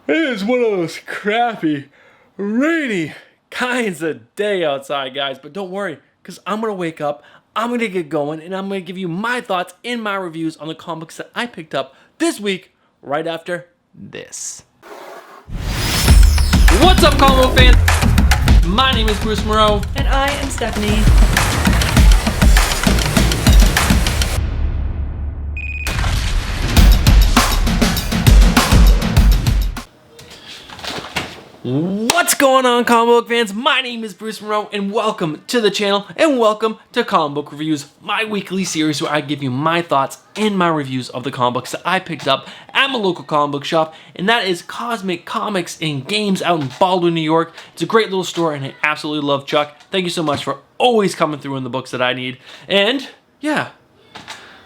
It is one of those crappy, rainy kinds of day outside, guys. But don't worry, because I'm going to wake up, I'm going to get going, and I'm going to give you my thoughts and my reviews on the comics that I picked up this week right after this. What's up, comic book fans? My name is Bruce Moreau. And I am Stephanie. What's going on, comic book fans? My name is Bruce Moreau, and welcome to the channel, and welcome to Comic Book Reviews, my weekly series where I give you my thoughts and my reviews of the comic books that I picked up at my local comic book shop, and that is Cosmic Comics and Games out in Baldwin, New York. It's a great little store, and I absolutely love Chuck. Thank you so much for always coming through in the books that I need. And yeah,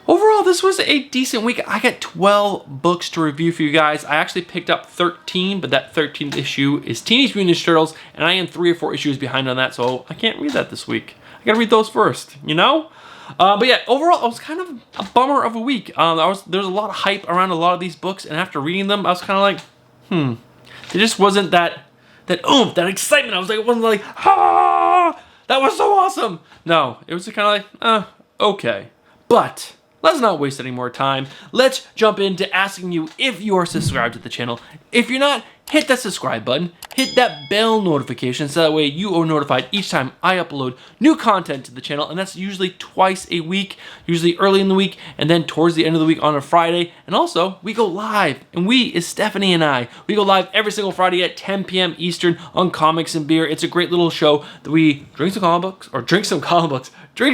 overall, this was a decent week. I got 12 books to review for you guys. I actually picked up 13, but that 13th issue is Teenage Mutant Ninja Turtles, and I am 3 or 4 issues behind on that, so I can't read that this week. I gotta read those first, you know? But yeah, overall, it was kind of a bummer of a week. There's a lot of hype around a lot of these books, and after reading them, I was kind of like, There just wasn't that oomph, that excitement. I was like, it wasn't like, ah, that was so awesome. No, it was kind of like, okay. But let's not waste any more time. Let's jump into asking you if you are subscribed to the channel. If you're not, hit that subscribe button. Hit that bell notification so that way you are notified each time I upload new content to the channel. And that's usually twice a week, usually early in the week, and then towards the end of the week on a Friday. And also, we go live. And we is Stephanie and I. We go live every single Friday at 10 p.m. Eastern on Comics and Beer. It's a great little show that we drink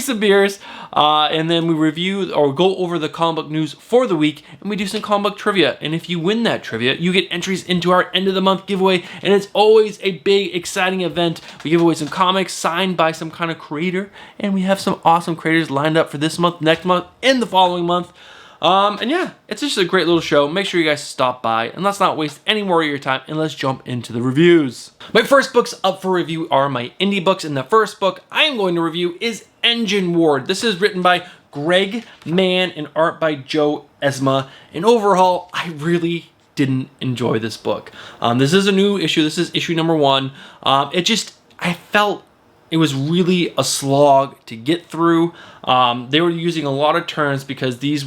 some beers, and then we review or go over the comic book news for the week, and we do some comic book trivia. And if you win that trivia, you get entries into our end of the month giveaway, and it's always a big, exciting event. We give away some comics signed by some kind of creator, and we have some awesome creators lined up for this month, next month, and the following month. And yeah, it's just a great little show. Make sure you guys stop by, and let's not waste any more of your time, and let's jump into the reviews. My first books up for review are my indie books, and the first book I am going to review is Engine Ward. This is written by Greg Mann and art by Joe Esma, and overall, I really didn't enjoy this book. This is a new issue. This is issue number 1. I felt it was really a slog to get through. They were using a lot of terms because these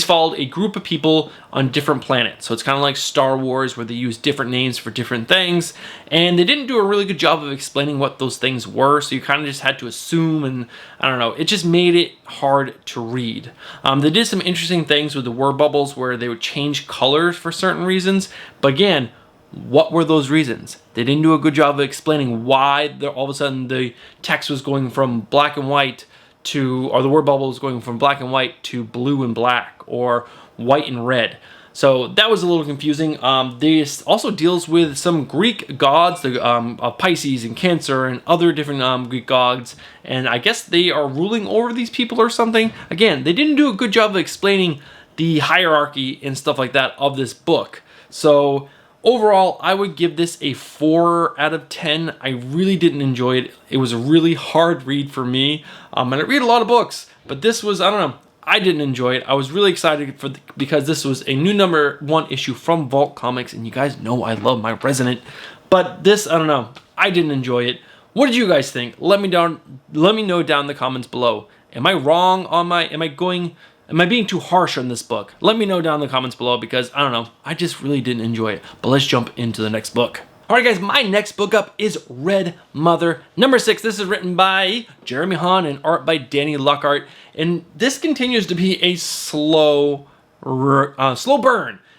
followed a group of people on different planets. So it's kind of like Star Wars where they use different names for different things. And they didn't do a really good job of explaining what those things were. So you kind of just had to assume, and I don't know, it just made it hard to read. They did some interesting things with the word bubbles where they would change colors for certain reasons. But again, what were those reasons? They didn't do a good job of explaining why all of a sudden the text was going from black and white or the word bubble was going from black and white to blue and black, or white and red. So that was a little confusing. This also deals with some Greek gods, of Pisces and Cancer and other different Greek gods, and I guess they are ruling over these people or something. Again, they didn't do a good job of explaining the hierarchy and stuff like that of this book. So overall, I would give this a 4 out of 10. I really didn't enjoy it. It was a really hard read for me. And I read a lot of books, but this was, I don't know, I didn't enjoy it. I was really excited because this was a new number 1 issue from Vault Comics, and you guys know I love my Resident. But this, I don't know, I didn't enjoy it. What did you guys think? Let me know down in the comments below. Am I wrong on am I being too harsh on this book? Let me know down in the comments below because, I don't know, I just really didn't enjoy it. But let's jump into the next book. Alright guys, my next book up is Red Mother, number 6. This is written by Jeremy Hahn and art by Danny Luckart. And this continues to be a slow burn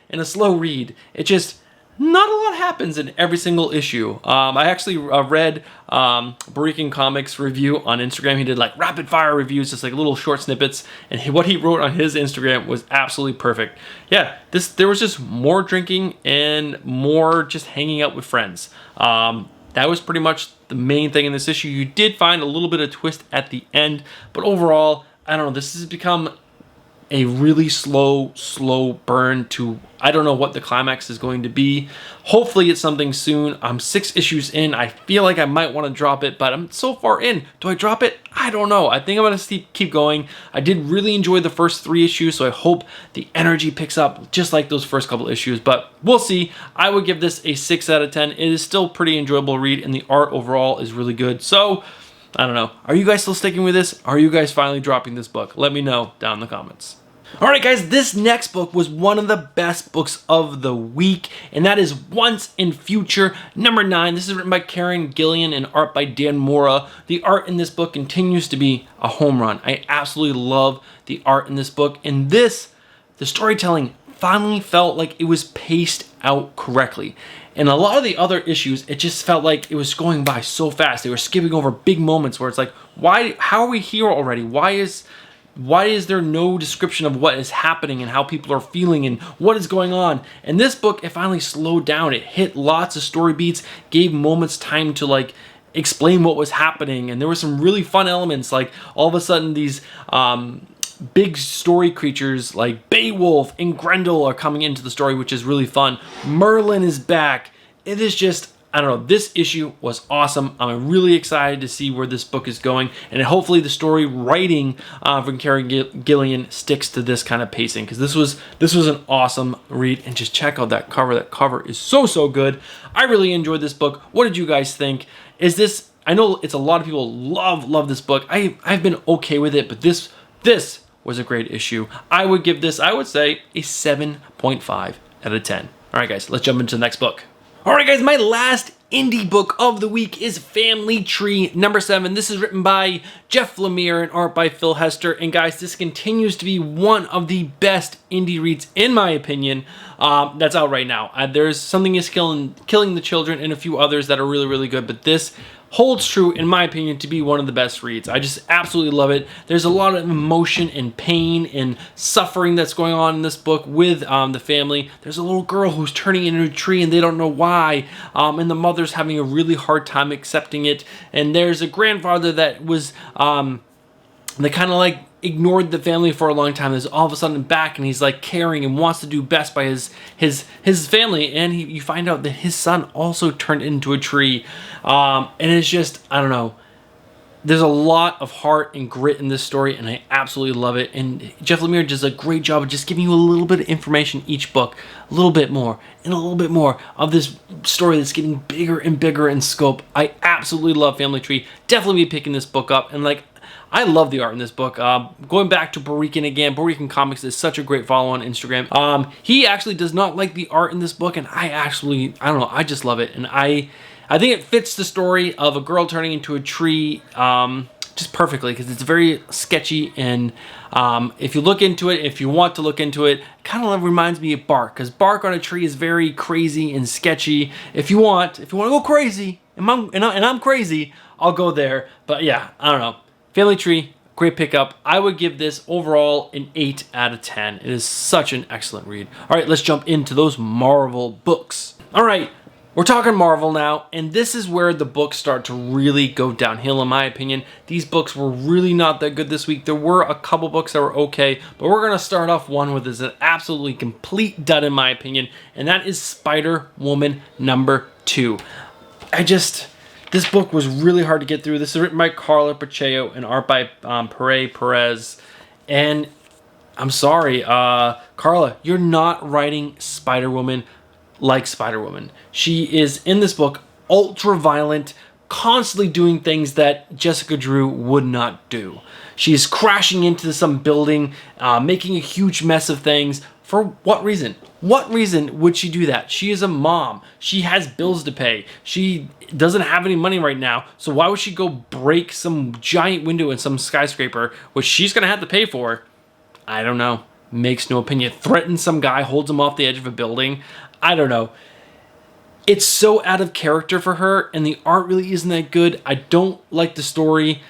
and a slow read. It just, not a lot happens in every single issue. I actually read Barikan Comics review on Instagram. He did like rapid fire reviews, just like little short snippets, and what he wrote on his Instagram was absolutely perfect. Yeah, there was just more drinking and more just hanging out with friends. That was pretty much the main thing in this issue. You did find a little bit of twist at the end, but overall, I don't know, this has become a really slow burn to, I don't know what the climax is going to be. Hopefully it's something soon. I'm 6 issues in. I feel like I might want to drop it, but I'm so far in. Do I drop it? I don't know. I think I'm going to keep going. I did really enjoy the first 3 issues, so I hope the energy picks up just like those first couple issues, but we'll see. I would give this a 6 out of 10. It is still pretty enjoyable read, and the art overall is really good. So, I don't know. Are you guys still sticking with this? Are you guys finally dropping this book? Let me know down in the comments. Alright guys, this next book was one of the best books of the week, and that is Once and Future number 9. This is written by Karen Gillian and art by Dan Mora. The art in this book continues to be a home run. I absolutely love the art in this book, and the storytelling finally felt like it was paced out correctly. And a lot of the other issues, it just felt like it was going by so fast. They were skipping over big moments where it's like, how are we here already? Why is there no description of what is happening and how people are feeling and what is going on? And this book, it finally slowed down. It hit lots of story beats, gave moments time to like explain what was happening. And there were some really fun elements, like all of a sudden these big story creatures like Beowulf and Grendel are coming into the story, which is really fun. Merlin is back. It is just, I don't know, this issue was awesome. I'm really excited to see where this book is going, and hopefully the story writing from Karen Gillian sticks to this kind of pacing, because this was an awesome read. And just check out that cover. That cover is so good. I really enjoyed this book. What did you guys think? I know it's a lot of people love this book. I've been okay with it, but this was a great issue. I would give this, I would say, a 7.5 out of 10. All right, guys, let's jump into the next book. All right, guys, my last indie book of the week is Family Tree number 7. This is written by Jeff Lemire and art by Phil Hester. And guys, this continues to be one of the best indie reads, in my opinion, that's out right now. There's Something Is Killing the Children and a few others that are really good, but this holds true, in my opinion, to be one of the best reads. I just absolutely love it. There's a lot of emotion and pain and suffering that's going on in this book with the family. There's a little girl who's turning into a tree and they don't know why, and the mother's having a really hard time accepting it. And there's a grandfather that was, they kind of like ignored the family for a long time. Is all of a sudden back, and he's like caring and wants to do best by his family. And you find out that his son also turned into a tree, and it's just, I don't know. There's a lot of heart and grit in this story, and I absolutely love it. And Jeff Lemire does a great job of just giving you a little bit of information each book, a little bit more, and a little bit more of this story that's getting bigger and bigger in scope. I absolutely love Family Tree. Definitely be picking this book up, and like, I love the art in this book. Going back to Borican again, Borican Comics is such a great follow on Instagram. He actually does not like the art in this book, and I don't know, I just love it. And I think it fits the story of a girl turning into a tree just perfectly, because it's very sketchy, and if you look into it, if you want to look into it, kind of reminds me of bark, because bark on a tree is very crazy and sketchy. If you want to go crazy, and I'm crazy, I'll go there. But yeah, I don't know. Family Tree, great pickup. I would give this overall an 8 out of 10. It is such an excellent read. All right, let's jump into those Marvel books. All right, we're talking Marvel now, and this is where the books start to really go downhill, in my opinion. These books were really not that good this week. There were a couple books that were okay, but we're going to start off one with is an absolutely complete dud, in my opinion, and that is Spider-Woman number 2. This book was really hard to get through. This is written by Carla Pacheco and art by Perez. And I'm sorry, Carla, you're not writing Spider-Woman like Spider-Woman. She is, in this book, ultra-violent, constantly doing things that Jessica Drew would not do. She's crashing into some building, making a huge mess of things. For what reason? What reason would she do that? She is a mom. She has bills to pay. She doesn't have any money right now, so why would she go break some giant window in some skyscraper, which she's going to have to pay for? I don't know. Makes no opinion. Threatens some guy, holds him off the edge of a building. I don't know. It's so out of character for her, and the art really isn't that good. I don't like the story.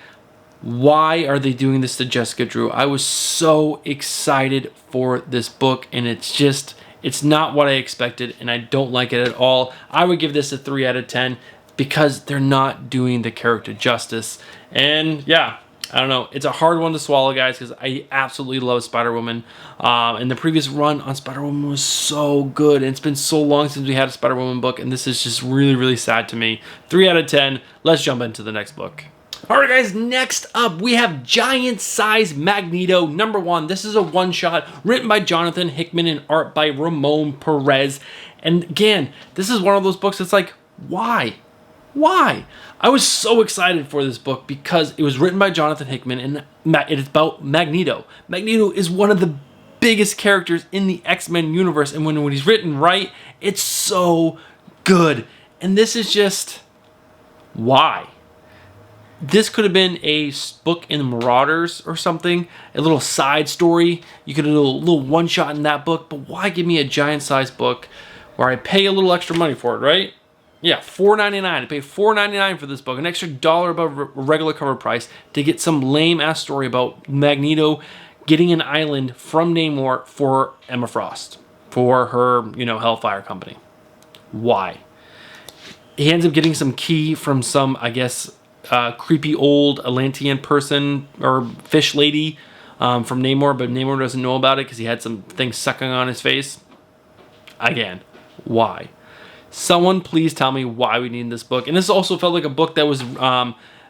Why are they doing this to Jessica Drew? I was so excited for this book, and it's not what I expected, and I don't like it at all. I would give this a 3 out of 10 because they're not doing the character justice. And yeah, I don't know. It's a hard one to swallow, guys, because I absolutely love Spider-Woman. And the previous run on Spider-Woman was so good. And it's been so long since we had a Spider-Woman book, and this is just really, really sad to me. 3 out of 10. Let's jump into the next book. Alright guys, next up we have Giant Size Magneto #1. This is a one-shot written by Jonathan Hickman and art by Ramon Perez. And again, this is one of those books that's like, why? Why? I was so excited for this book because it was written by Jonathan Hickman and it's about Magneto. Magneto is one of the biggest characters in the X-Men universe, and when he's written right, it's so good. And this is just, why? This could have been a book in the Marauders or something, a little side story. You could have a little one-shot in that book, but why give me a giant-sized book where I pay a little extra money for it, right? Yeah, $4.99. I pay $4.99 for this book, an extra $1 above regular cover price to get some lame-ass story about Magneto getting an island from Namor for Emma Frost, for her, Hellfire Company. Why? He ends up getting some key from some, I guess, creepy old Atlantean person or fish lady from Namor, but Namor doesn't know about it because he had some things sucking on his face. Again, why? Someone please tell me why we need this book. And this also felt like a book that was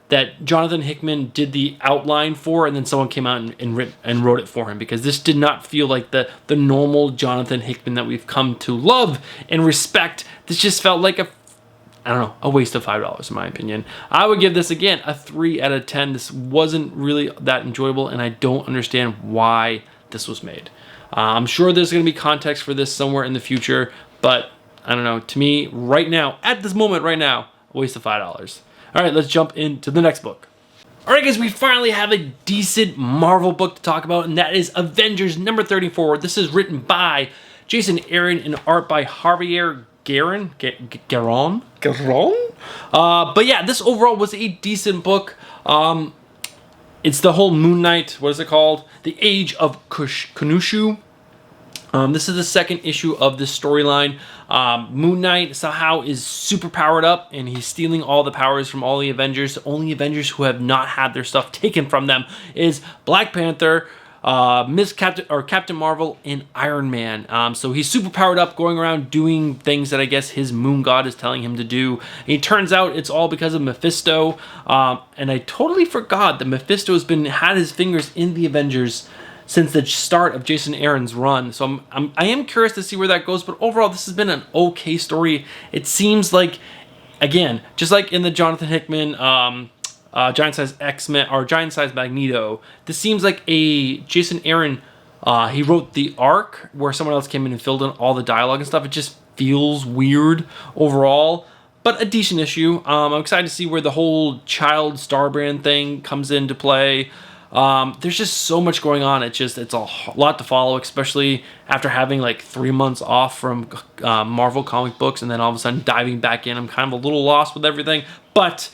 that Jonathan Hickman did the outline for, and then someone came out and wrote it for him, because this did not feel like the normal Jonathan Hickman that we've come to love and respect. This just felt like a waste of $5 in my opinion. I would give this, again, a 3 out of 10. This wasn't really that enjoyable, and I don't understand why this was made. I'm sure there's going to be context for this somewhere in the future, but I don't know. To me, right now, at this moment right now, a waste of $5. All right, let's jump into the next book. All right, guys, we finally have a decent Marvel book to talk about, and that is Avengers #34. This is written by Jason Aaron and art by Javier Garron. But yeah, this overall was a decent book. It's the whole Moon Knight, what is it called? The Age of Khonshu. This is the second issue of this storyline. Moon Knight somehow is super powered up, and he's stealing all the powers from all the Avengers. The only Avengers who have not had their stuff taken from them is Black Panther, Captain Marvel, and Iron Man. So he's super powered up, going around doing things that I guess his moon god is telling him to do. And it turns out it's all because of Mephisto. And I totally forgot that Mephisto had his fingers in the Avengers since the start of Jason Aaron's run. So I am curious to see where that goes, but overall this has been an okay story. It seems like, again, just like in the Jonathan Hickman Giant Size X-Men or Giant Size Magneto, this seems like a Jason Aaron, he wrote the arc where someone else came in and filled in all the dialogue and stuff. It just feels weird overall, but a decent issue. I'm excited to see where the whole child Starbrand thing comes into play. There's just so much going on. It's a lot to follow, especially after having like 3 months off from Marvel comic books and then all of a sudden diving back in. I'm kind of a little lost with everything, but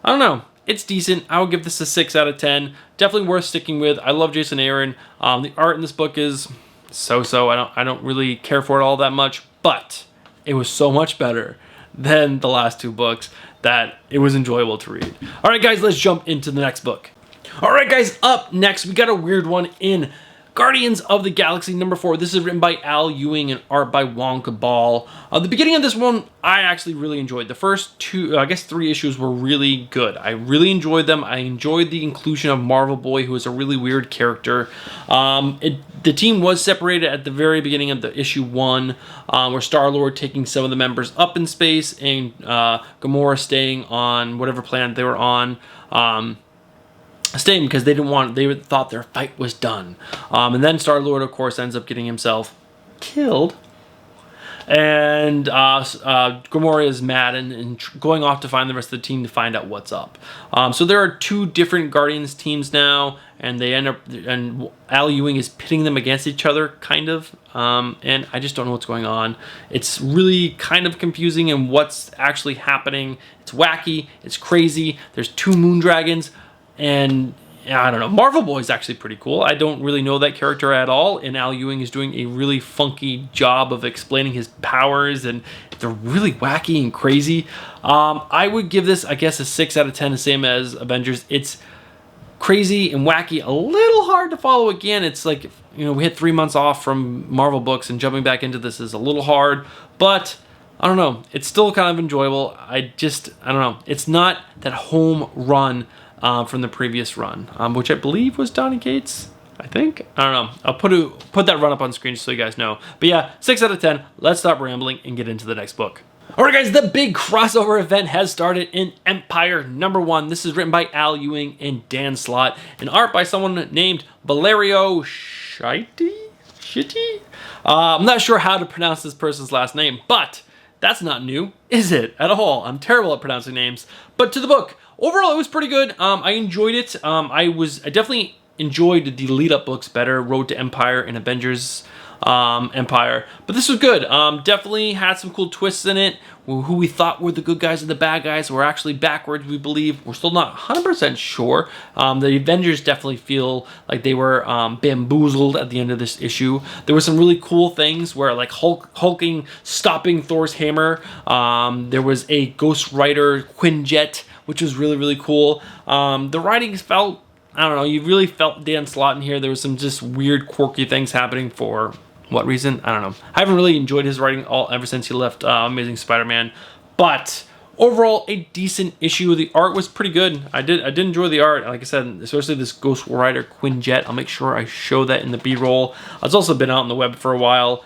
I don't know. It's decent. I would give this a 6 out of 10. Definitely worth sticking with. I love Jason Aaron. The art in this book is so-so. I don't really care for it all that much, but it was so much better than the last 2 books that it was enjoyable to read. All right, guys, let's jump into the next book. Alright guys, up next we got a weird one in Guardians of the Galaxy #4. This is written by Al Ewing and art by Juan Cabal. The beginning of this one I actually really enjoyed. The first 3 issues were really good. I really enjoyed them. I enjoyed the inclusion of Marvel Boy, who is a really weird character. The team was separated at the very beginning of the issue 1, where Star-Lord taking some of the members up in space and Gamora staying on whatever planet they were on. Staying because they thought their fight was done. And then Star-Lord, of course, ends up getting himself killed. And Gamora is mad and going off to find the rest of the team to find out what's up. So there are 2 different Guardians teams now, and and Al Ewing is pitting them against each other, kind of. And I just don't know what's going on. It's really kind of confusing in what's actually happening. It's wacky. It's crazy. There's 2 moon dragons. And I don't know, Marvel Boy is actually pretty cool. I don't really know that character at all, and Al Ewing is doing a really funky job of explaining his powers, and they're really wacky and crazy. I would give this, I guess, a 6 out of 10, the same as Avengers. It's crazy and wacky, a little hard to follow again. It's like, we had 3 months off from Marvel books, and jumping back into this is a little hard, but I don't know. It's still kind of enjoyable. I don't know. It's not that home run from the previous run, which I believe was Donny Cates. I think. I don't know. I'll put that run up on screen just so you guys know. But yeah, 6 out of 10. Let's stop rambling and get into the next book. Alright guys, the big crossover event has started in Empire #1. This is written by Al Ewing and Dan Slott, and art by someone named Valerio Schiti? I'm not sure how to pronounce this person's last name, but that's not new, is it? At all. I'm terrible at pronouncing names. But to the book. Overall, it was pretty good. I enjoyed it. I definitely enjoyed the lead-up books better, Road to Empire and Avengers Empire. But this was good. Definitely had some cool twists in it. Who we thought were the good guys and the bad guys were actually backwards, we believe. We're still not 100% sure. The Avengers definitely feel like they were bamboozled at the end of this issue. There were some really cool things where, like, hulking stopping Thor's hammer. There was a Ghost Rider Quinjet, which was really, really cool. The writing felt, I don't know, you really felt Dan Slott in here. There was some just weird, quirky things happening for what reason? I don't know. I haven't really enjoyed his writing ever since he left Amazing Spider-Man. But overall, a decent issue. The art was pretty good. I did enjoy the art. Like I said, especially this Ghost Rider Quinjet. I'll make sure I show that in the B-roll. It's also been out on the web for a while.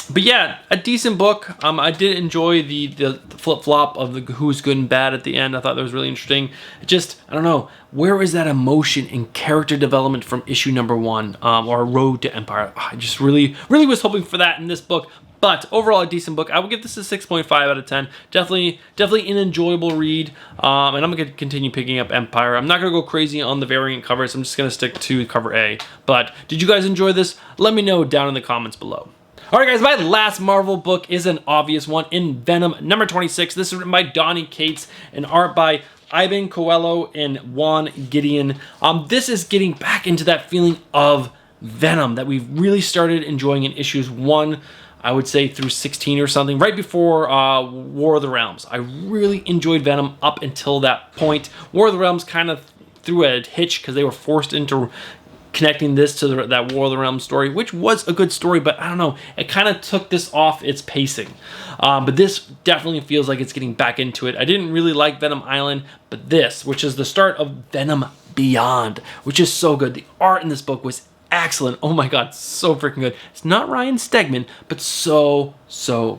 But yeah, a decent book. I did enjoy the flip-flop of the who's good and bad at the end. I thought that was really interesting. It just, I don't know, where is that emotion and character development from issue #1, or Road to Empire? I just really was hoping for that in this book. But overall, a decent book. I would give this a 6.5 out of 10. Definitely an enjoyable read. And I'm going to continue picking up Empire. I'm not going to go crazy on the variant covers. I'm just going to stick to cover A. But did you guys enjoy this? Let me know down in the comments below. Alright guys, my last Marvel book is an obvious one, in Venom #26. This is written by Donny Cates and art by Ivan Coelho and Juan Gideon. This is getting back into that feeling of Venom that we've really started enjoying in issues 1, I would say, through 16 or something, right before War of the Realms. I really enjoyed Venom up until that point. War of the Realms kind of threw a hitch because they were forced into connecting this to that War of the Realms story, which was a good story, but I don't know, it kind of took this off its pacing. But this definitely feels like it's getting back into it. I didn't really like Venom Island, but this, which is the start of Venom Beyond, which is so good. The art in this book was excellent. Oh my god, so freaking good. It's not Ryan Stegman, but so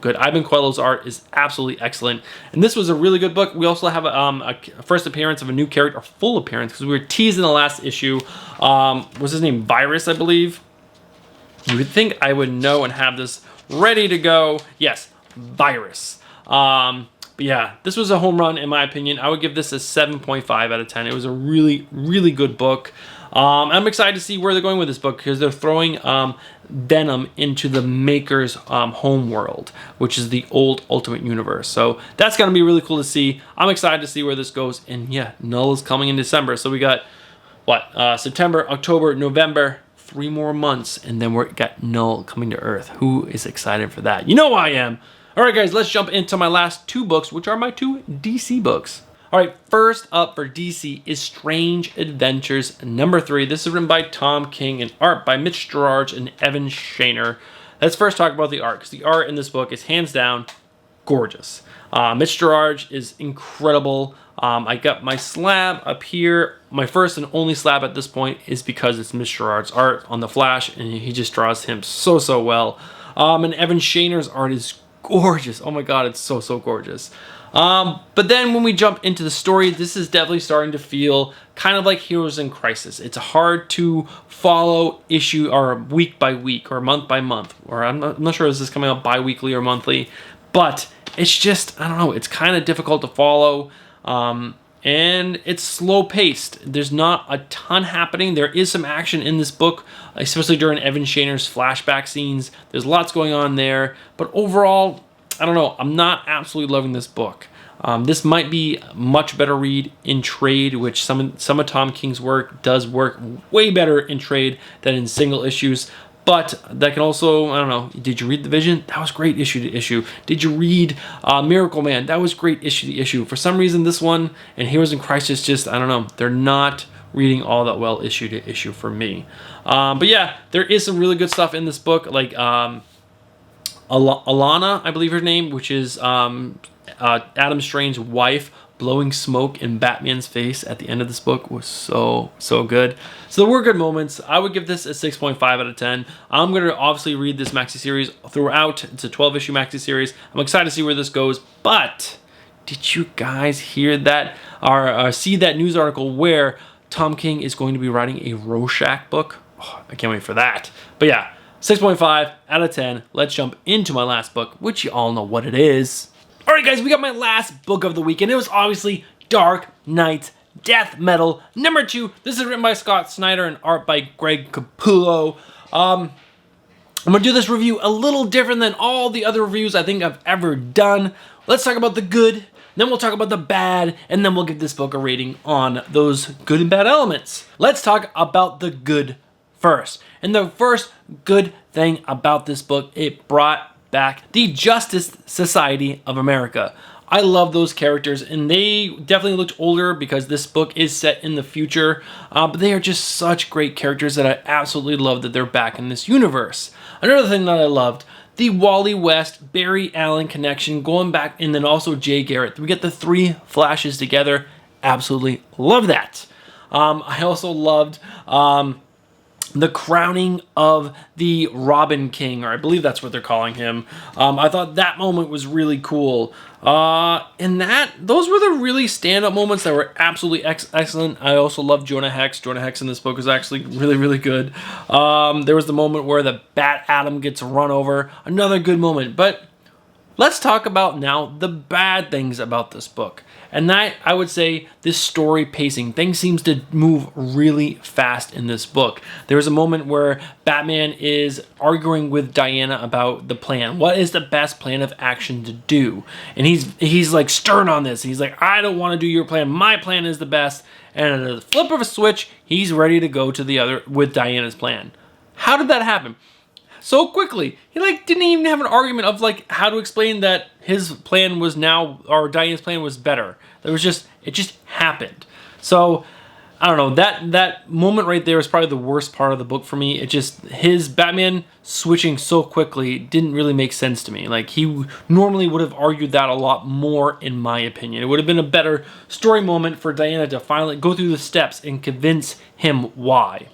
good. Ivan Coelho's art is absolutely excellent. And this was a really good book. We also have a first appearance of a new character, a full appearance, because we were teased in the last issue. Was his name Virus, I believe? You would think I would know and have this ready to go. Yes, Virus. But yeah, this was a home run in my opinion. I would give this a 7.5 out of 10. It was a really good book. I'm excited to see where they're going with this book, because they're throwing Venom into the Maker's home world, which is the old Ultimate Universe. So that's going to be really cool to see. I'm excited to see where this goes. And yeah, Null is coming in December. So we got, what, September, October, November, 3 more months. And then we got Null coming to Earth. Who is excited for that? You know I am. All right, guys, let's jump into my last 2 books, which are my 2 DC books. All right, first up for DC is Strange Adventures #3. This is written by Tom King and art by Mitch Gerads and Evan Shaner. Let's first talk about the art, because the art in this book is hands down gorgeous. Mitch Gerads is incredible. I got my slab up here. My first and only slab at this point is because it's Mitch Gerads' art on the Flash, and he just draws him so well. And Evan Shaner's art is gorgeous. Oh my god, it's so gorgeous. But then when we jump into the story, this is definitely starting to feel kind of like Heroes in Crisis. It's hard to follow issue or week by week or month by month, or I'm not sure if this is coming out bi-weekly or monthly, but it's just, I don't know, it's kind of difficult to follow. And it's slow paced. There's not a ton happening. There is some action in this book, especially during Evan Shaner's flashback scenes. There's lots going on there, but overall, I don't know, I'm not absolutely loving this book. This might be a much better read in trade, which some of Tom King's work does work way better in trade than in single issues. But that can also, I don't know, did you read The Vision? That was great issue to issue. Did you read Miracle Man? That was great issue to issue. For some reason, this one and Heroes in Crisis just, I don't know, they're not reading all that well issue to issue for me. But yeah, there is some really good stuff in this book, like Alana, I believe her name, which is Adam Strange's wife, blowing smoke in Batman's face at the end of this book was so good. So there were good moments. I would give this a 6.5 out of 10. I'm going to obviously read this maxi series throughout. It's a 12-issue maxi series. I'm excited to see where this goes. But did you guys hear that or see that news article where Tom King is going to be writing a Rorschach book? Oh, I can't wait for that. But yeah, 6.5 out of 10. Let's jump into my last book, which you all know what it is. All right, guys, we got my last book of the week, and it was obviously Dark Knight's Death Metal #2. This is written by Scott Snyder and art by Greg Capullo. I'm going to do this review a little different than all the other reviews I think I've ever done. Let's talk about the good, then we'll talk about the bad, and then we'll give this book a rating on those good and bad elements. Let's talk about the good first. And the first good thing about this book, it brought back the Justice Society of America. I love those characters, and they definitely looked older because this book is set in the future, but they are just such great characters that I absolutely love that they're back in this universe. Another thing that I loved, the Wally West, Barry Allen connection going back, and then also Jay Garrett. We get the three Flashes together. Absolutely love that. I also loved the crowning of the Robin King, or I believe that's what they're calling him. I thought that moment was really cool. And those were the really stand-up moments that were absolutely excellent. I also love Jonah Hex. Jonah Hex in this book is actually really good. There was the moment where the Bat Atom gets run over. Another good moment. But let's talk about now the bad things about this book. And that, I would say, this story pacing. Things seems to move really fast in this book. There's a moment where Batman is arguing with Diana about the plan. What is the best plan of action to do? And he's like stern on this. He's like, I don't want to do your plan. My plan is the best. And at the flip of a switch, he's ready to go to the other with Diana's plan. How did that happen? So quickly. He didn't even have an argument of how to explain that his plan was now, or Diana's plan was better. It just happened. So I don't know, that moment right there is probably the worst part of the book for me. His Batman switching so quickly didn't really make sense to me. He normally would have argued that a lot more, in my opinion. It would have been a better story moment for Diana to finally go through the steps and convince him why.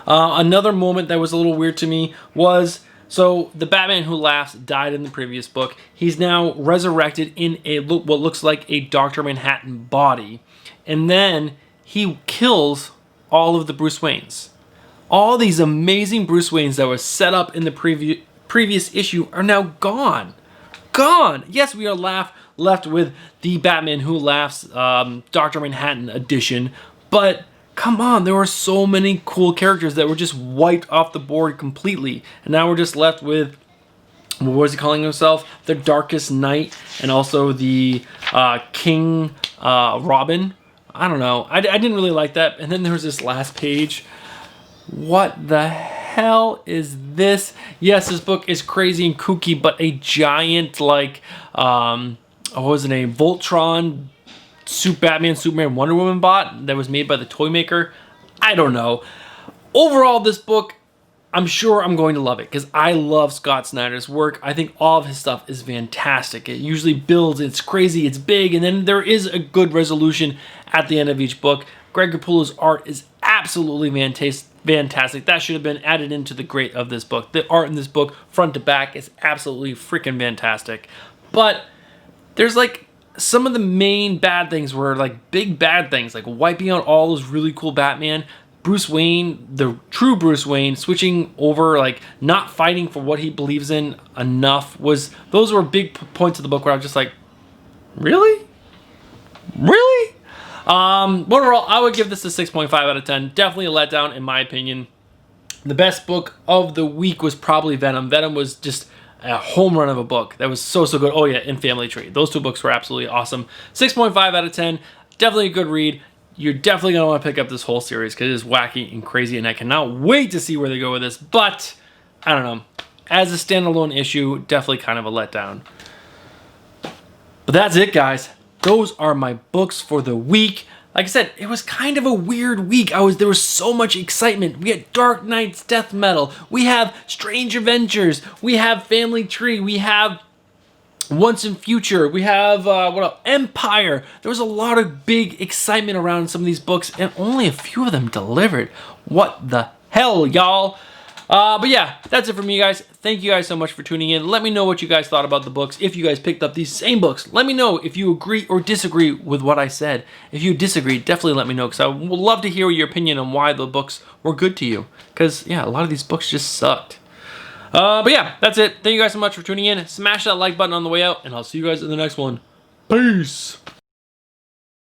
Another moment that was a little weird to me was, so the Batman Who Laughs died in the previous book. He's now resurrected in what looks like a Dr. Manhattan body. And then he kills all of the Bruce Waynes. All these amazing Bruce Waynes that were set up in the previous issue are now gone. Gone! Yes, we are left with the Batman Who Laughs Dr. Manhattan edition, but come on, there were so many cool characters that were just wiped off the board completely. And now we're just left with, what was he calling himself? The Darkest Knight, and also the King Robin. I don't know. I didn't really like that. And then there was this last page. What the hell is this? Yes, this book is crazy and kooky, but a giant, what was the name? Voltron Batman, Superman, Wonder Woman bot that was made by the toy maker. I don't know. Overall, this book, I'm sure I'm going to love it because I love Scott Snyder's work. I think all of his stuff is fantastic. It usually builds, it's crazy, it's big, and then there is a good resolution at the end of each book. Greg Capullo's art is absolutely fantastic. That should have been added into the great of this book. The art in this book, front to back, is absolutely freaking fantastic. But there's some of the main bad things were big bad things, wiping out all those really cool Batman. Bruce Wayne, the true Bruce Wayne, switching over, not fighting for what he believes in enough. Those were big points of the book where I was just like, really? Really? Overall, I would give this a 6.5 out of 10. Definitely a letdown in my opinion. The best book of the week was probably Venom. Venom was just a home run of a book. That was so good. Oh yeah, and Family Tree. Those two books were absolutely awesome. 6.5 out of 10. Definitely a good read. you're definitely going to want to pick up this whole series because it is wacky and crazy, and I cannot wait to see where they go with this. But, I don't know. As a standalone issue, definitely kind of a letdown. But that's it, guys. Those are my books for the week. Like I said, it was kind of a weird week. There was so much excitement. We had Dark Knight's Death Metal. We have Strange Adventures. We have Family Tree. We have Once and Future. We have what else? Empire. There was a lot of big excitement around some of these books, and only a few of them delivered. What the hell, y'all? But yeah, that's it from me, guys. Thank you guys so much for tuning in. Let me know what you guys thought about the books. If you guys picked up these same books, let me know if you agree or disagree with what I said. If you disagree, definitely let me know, because I would love to hear your opinion on why the books were good to you. Because, yeah, a lot of these books just sucked. But yeah, that's it. Thank you guys so much for tuning in. Smash that like button on the way out, and I'll see you guys in the next one. Peace!